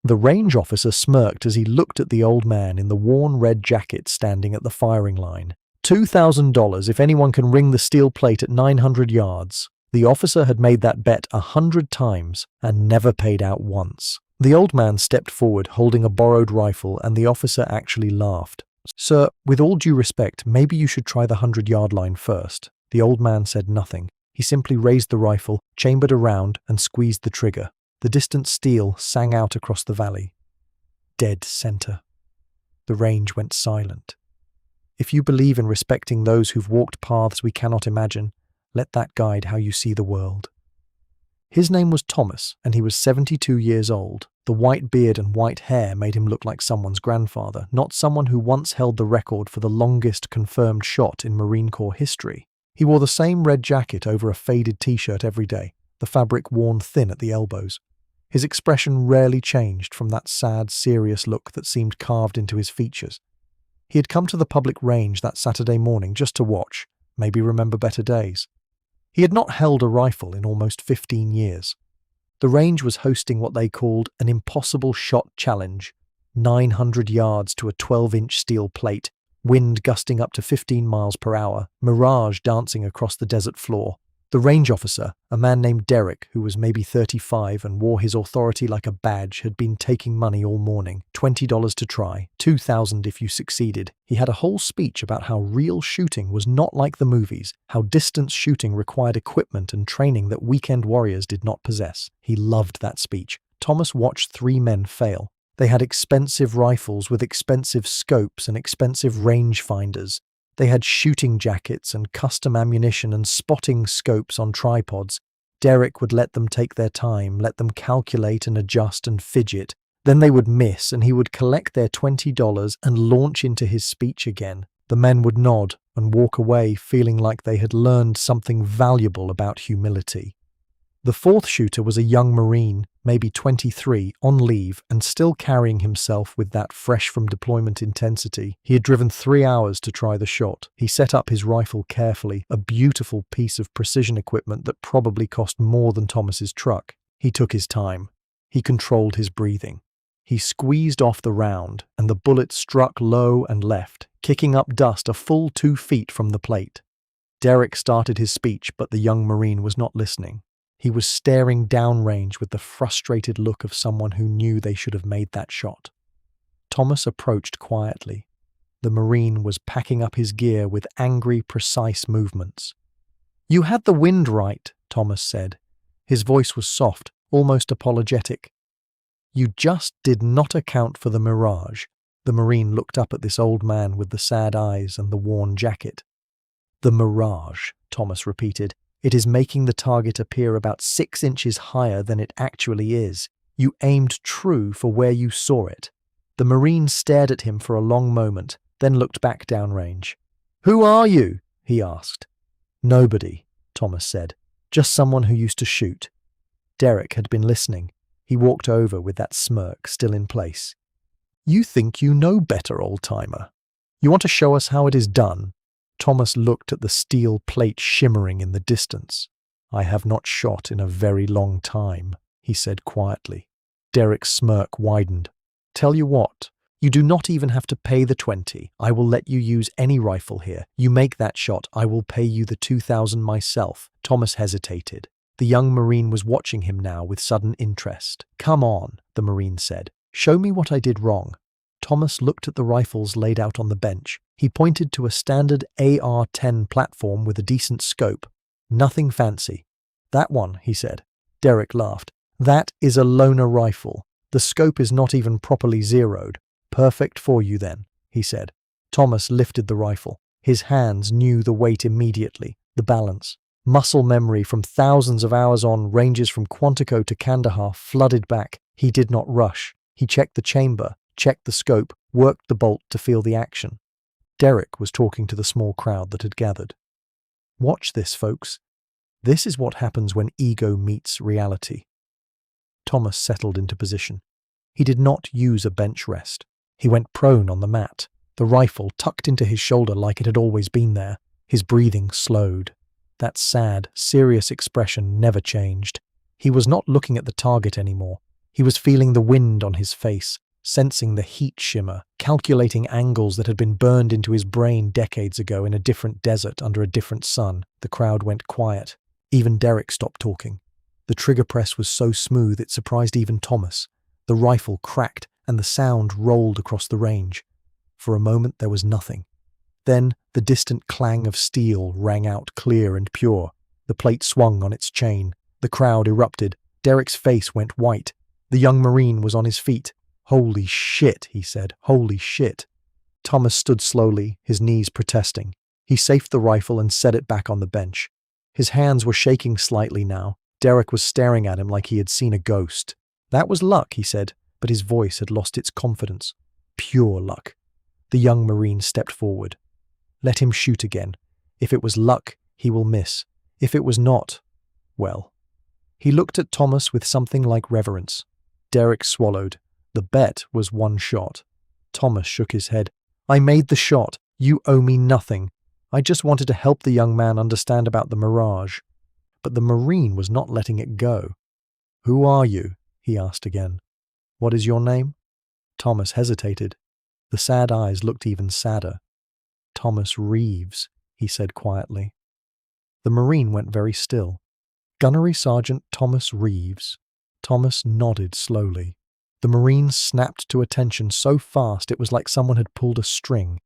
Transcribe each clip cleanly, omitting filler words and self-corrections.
The range officer smirked as he looked at the old man in the worn red jacket standing at the firing line. $2,000 if anyone can ring the steel plate at 900 yards. The officer had made that bet 100 times and never paid out once. The old man stepped forward holding a borrowed rifle, and the officer actually laughed. "Sir, with all due respect, maybe you should try the 100-yard line first." The old man said nothing. He simply raised the rifle, chambered a round, and squeezed the trigger. The distant steel sang out across the valley. Dead center. The range went silent. If you believe in respecting those who've walked paths we cannot imagine, let that guide how you see the world. His name was Thomas, and he was 72 years old. The white beard and white hair made him look like someone's grandfather, not someone who once held the record for the longest confirmed shot in Marine Corps history. He wore the same red jacket over a faded t-shirt every day, the fabric worn thin at the elbows. His expression rarely changed from that sad, serious look that seemed carved into his features. He had come to the public range that Saturday morning just to watch, maybe remember better days. He had not held a rifle in almost 15 years. The range was hosting what they called an impossible shot challenge, 900 yards to a 12-inch steel plate, wind gusting up to 15 miles per hour, mirage dancing across the desert floor. The range officer, a man named Derek, who was maybe 35 and wore his authority like a badge, had been taking money all morning. $20 to try, $2,000 if you succeeded. He had a whole speech about how real shooting was not like the movies, how distance shooting required equipment and training that weekend warriors did not possess. He loved that speech. Thomas watched 3 men fail. They had expensive rifles with expensive scopes and expensive range finders. They had shooting jackets and custom ammunition and spotting scopes on tripods. Derek would let them take their time, let them calculate and adjust and fidget. Then they would miss, and he would collect their $20 and launch into his speech again. The men would nod and walk away feeling like they had learned something valuable about humility. The 4th shooter was a young Marine, maybe 23, on leave and still carrying himself with that fresh from deployment intensity. He had driven 3 hours to try the shot. He set up his rifle carefully, a beautiful piece of precision equipment that probably cost more than Thomas's truck. He took his time. He controlled his breathing. He squeezed off the round, and the bullet struck low and left, kicking up dust a full 2 feet from the plate. Derek started his speech, but the young Marine was not listening. He was staring downrange with the frustrated look of someone who knew they should have made that shot. Thomas approached quietly. The Marine was packing up his gear with angry, precise movements. "You had the wind right," Thomas said. His voice was soft, almost apologetic. "You just did not account for the mirage." The Marine looked up at this old man with the sad eyes and the worn jacket. "The mirage," Thomas repeated. "It is making the target appear about 6 inches higher than it actually is. You aimed true for where you saw it." The Marine stared at him for a long moment, then looked back downrange. "Who are you?" he asked. "Nobody," Thomas said. "Just someone who used to shoot." Derek had been listening. He walked over with that smirk still in place. "You think you know better, old-timer. You want to show us how it is done?" Thomas looked at the steel plate shimmering in the distance. "I have not shot in a very long time," he said quietly. Derek's smirk widened. "Tell you what, you do not even have to pay the 20. I will let you use any rifle here. You make that shot, I will pay you the 2,000 myself." Thomas hesitated. The young Marine was watching him now with sudden interest. "Come on," the Marine said. "Show me what I did wrong." Thomas looked at the rifles laid out on the bench. He pointed to a standard AR-10 platform with a decent scope. "Nothing fancy." "That one," he said. Derek laughed. "That is a loner rifle. The scope is not even properly zeroed." "Perfect for you then," he said. Thomas lifted the rifle. His hands knew the weight immediately, the balance. Muscle memory from thousands of hours on ranges from Quantico to Kandahar flooded back. He did not rush. He checked the chamber, checked the scope, worked the bolt to feel the action. Derek was talking to the small crowd that had gathered. "Watch this, folks. This is what happens when ego meets reality." Thomas settled into position. He did not use a bench rest. He went prone on the mat, the rifle tucked into his shoulder like it had always been there. His breathing slowed. That sad, serious expression never changed. He was not looking at the target anymore. He was feeling the wind on his face, sensing the heat shimmer, calculating angles that had been burned into his brain decades ago in a different desert under a different sun. The crowd went quiet. Even Derek stopped talking. The trigger press was so smooth it surprised even Thomas. The rifle cracked and the sound rolled across the range. For a moment there was nothing. Then the distant clang of steel rang out clear and pure. The plate swung on its chain. The crowd erupted. Derek's face went white. The young Marine was on his feet. "Holy shit," he said. "Holy shit." Thomas stood slowly, his knees protesting. He safed the rifle and set it back on the bench. His hands were shaking slightly now. Derek was staring at him like he had seen a ghost. "That was luck," he said, but his voice had lost its confidence. "Pure luck." The young Marine stepped forward. "Let him shoot again. If it was luck, he will miss. If it was not, well." He looked at Thomas with something like reverence. Derek swallowed. The bet was one shot. Thomas shook his head. "I made the shot. You owe me nothing. I just wanted to help the young man understand about the mirage." But the Marine was not letting it go. "Who are you?" he asked again. "What is your name?" Thomas hesitated. The sad eyes looked even sadder. "Thomas Reeves," he said quietly. The Marine went very still. "Gunnery Sergeant Thomas Reeves." Thomas nodded slowly. The Marine snapped to attention so fast it was like someone had pulled a string.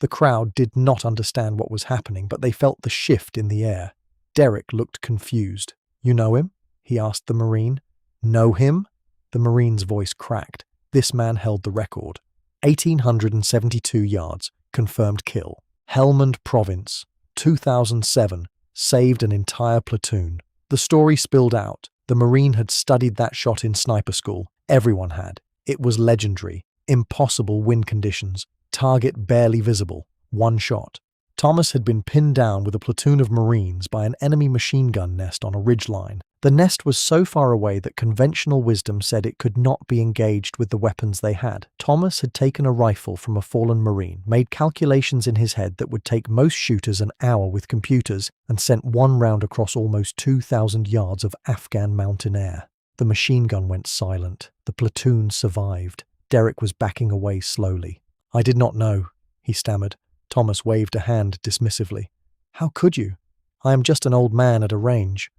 The crowd did not understand what was happening, but they felt the shift in the air. Derek looked confused. "You know him?" he asked the Marine. "Know him?" The Marine's voice cracked. This man held the record. 1,872 yards, confirmed kill. Helmand Province, 2007, saved an entire platoon. The story spilled out. The Marine had studied that shot in sniper school. Everyone had. It was legendary. Impossible wind conditions. Target barely visible. One shot. Thomas had been pinned down with a platoon of Marines by an enemy machine gun nest on a ridgeline. The nest was so far away that conventional wisdom said it could not be engaged with the weapons they had. Thomas had taken a rifle from a fallen Marine, made calculations in his head that would take most shooters an hour with computers, and sent one round across almost 2,000 yards of Afghan mountain air. The machine gun went silent. The platoon survived. Derek was backing away slowly. "I did not know," he stammered. Thomas waved a hand dismissively. "How could you? I am just an old man at a range."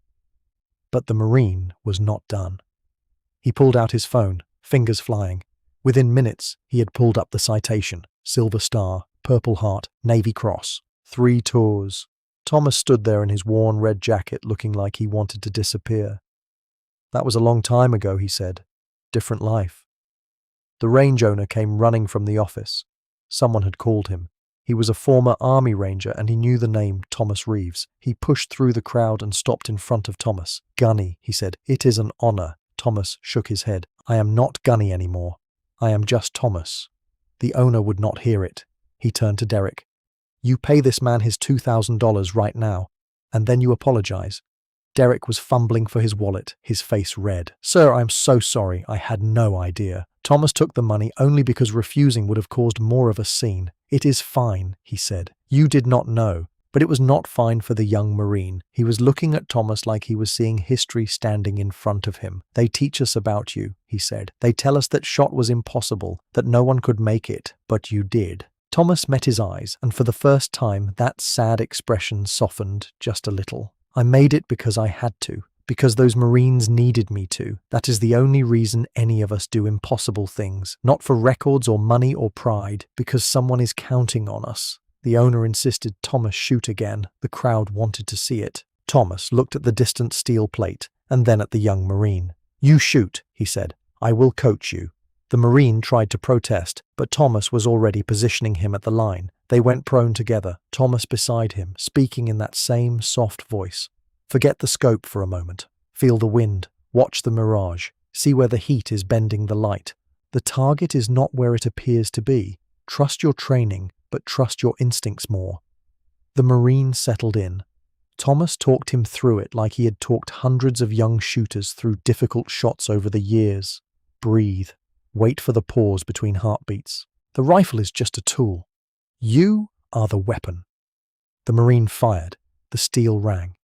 But the Marine was not done. He pulled out his phone, fingers flying. Within minutes, he had pulled up the citation: Silver Star, Purple Heart, Navy Cross. 3 tours. Thomas stood there in his worn red jacket looking like he wanted to disappear. "That was a long time ago," he said. "Different life." The range owner came running from the office. Someone had called him. He was a former army ranger and he knew the name Thomas Reeves. He pushed through the crowd and stopped in front of Thomas. "Gunny," he said. "It is an honor." Thomas shook his head. "I am not Gunny anymore. I am just Thomas." The owner would not hear it. He turned to Derek. "You pay this man his $2,000 right now, and then you apologize." Derek was fumbling for his wallet, his face red. "Sir, I am so sorry. I had no idea." Thomas took the money only because refusing would have caused more of a scene. "It is fine," he said. "You did not know." But it was not fine for the young Marine. He was looking at Thomas like he was seeing history standing in front of him. "They teach us about you," he said. "They tell us that shot was impossible, that no one could make it, but you did." Thomas met his eyes, and for the first time that sad expression softened just a little. "I made it because I had to. Because those Marines needed me to. That is the only reason any of us do impossible things. Not for records or money or pride. Because someone is counting on us." The owner insisted Thomas shoot again. The crowd wanted to see it. Thomas looked at the distant steel plate, and then at the young Marine. "You shoot," he said. "I will coach you." The Marine tried to protest, but Thomas was already positioning him at the line. They went prone together, Thomas beside him, speaking in that same soft voice. "Forget the scope for a moment. Feel the wind. Watch the mirage. See where the heat is bending the light. The target is not where it appears to be. Trust your training, but trust your instincts more." The Marine settled in. Thomas talked him through it like he had talked hundreds of young shooters through difficult shots over the years. Breathe. Wait for the pause between heartbeats. The rifle is just a tool. You are the weapon. The Marine fired. The steel rang.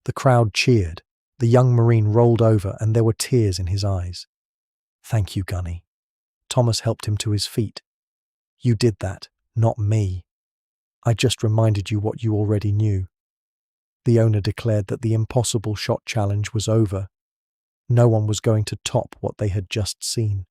The crowd cheered. The young Marine rolled over and there were tears in his eyes. "Thank you, Gunny." Thomas helped him to his feet. "You did that, not me. I just reminded you what you already knew." The owner declared that the impossible shot challenge was over. No one was going to top what they had just seen.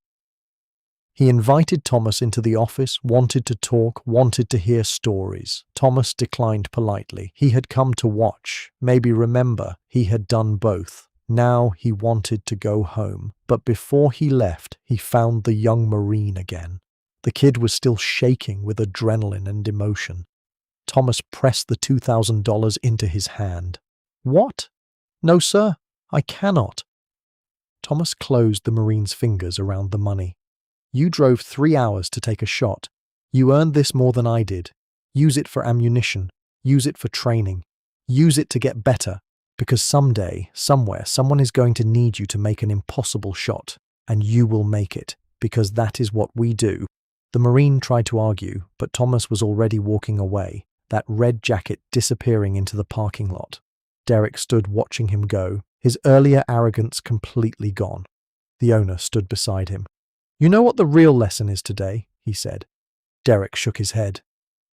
He invited Thomas into the office, wanted to talk, wanted to hear stories. Thomas declined politely. He had come to watch, maybe remember. He had done both. Now he wanted to go home. But before he left, he found the young Marine again. The kid was still shaking with adrenaline and emotion. Thomas pressed the $2,000 into his hand. "What? No, sir, I cannot." Thomas closed the Marine's fingers around the money. "You drove 3 hours to take a shot. You earned this more than I did. Use it for ammunition. Use it for training. Use it to get better, because someday, somewhere, someone is going to need you to make an impossible shot, and you will make it, because that is what we do." The Marine tried to argue, but Thomas was already walking away, that red jacket disappearing into the parking lot. Derek stood watching him go, his earlier arrogance completely gone. The owner stood beside him. "You know what the real lesson is today?" he said. Derek shook his head.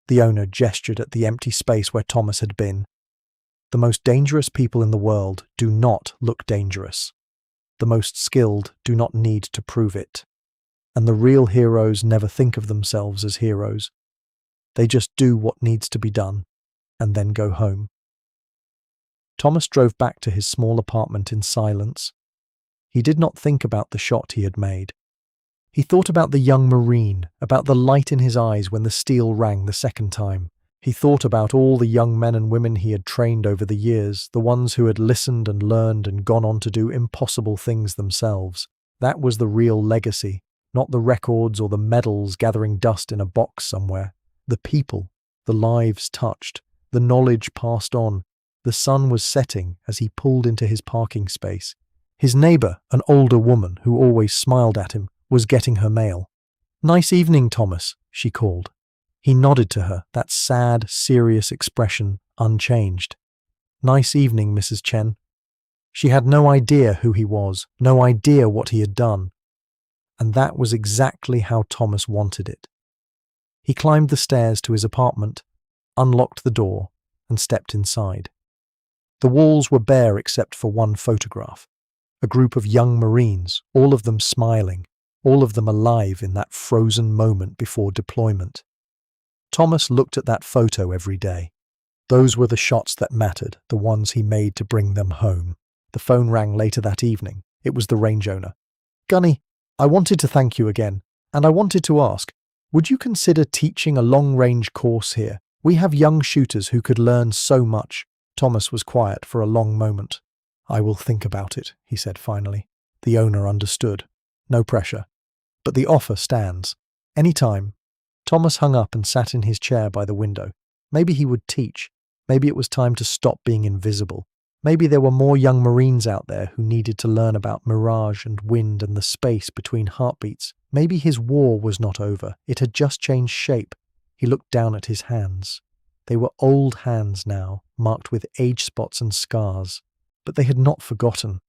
The owner gestured at the empty space where Thomas had been. "The most dangerous people in the world do not look dangerous. The most skilled do not need to prove it. And the real heroes never think of themselves as heroes. They just do what needs to be done, and then go home." Thomas drove back to his small apartment in silence. He did not think about the shot he had made. He thought about the young Marine, about the light in his eyes when the steel rang the second time. He thought about all the young men and women he had trained over the years, the ones who had listened and learned and gone on to do impossible things themselves. That was the real legacy, not the records or the medals gathering dust in a box somewhere. The people, the lives touched, the knowledge passed on. The sun was setting as he pulled into his parking space. His neighbor, an older woman who always smiled at him, was getting her mail. "Nice evening, Thomas," she called. He nodded to her, that sad, serious expression unchanged. "Nice evening, Mrs. Chen." She had no idea who he was, no idea what he had done. And that was exactly how Thomas wanted it. He climbed the stairs to his apartment, unlocked the door, and stepped inside. The walls were bare except for one photograph. A group of young Marines, all of them smiling, all of them alive in that frozen moment before deployment. Thomas looked at that photo every day. Those were the shots that mattered, the ones he made to bring them home. The phone rang later that evening. It was the range owner. "Gunny, I wanted to thank you again, and I wanted to ask, would you consider teaching a long-range course here? We have young shooters who could learn so much." Thomas was quiet for a long moment. "I will think about it," he said finally. The owner understood. No pressure. "But the offer stands. Any time." Thomas hung up and sat in his chair by the window. Maybe he would teach. Maybe it was time to stop being invisible. Maybe there were more young Marines out there who needed to learn about mirage and wind and the space between heartbeats. Maybe his war was not over. It had just changed shape. He looked down at his hands. They were old hands now, marked with age spots and scars. But they had not forgotten.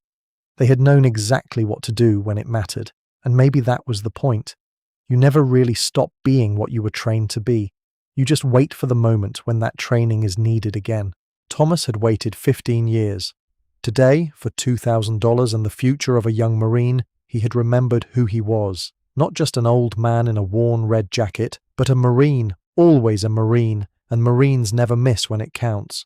They had known exactly what to do when it mattered. And maybe that was the point. You never really stop being what you were trained to be. You just wait for the moment when that training is needed again. Thomas had waited 15 years. Today, for $2,000 and the future of a young Marine, he had remembered who he was. Not just an old man in a worn red jacket, but a Marine, always a Marine, and Marines never miss when it counts.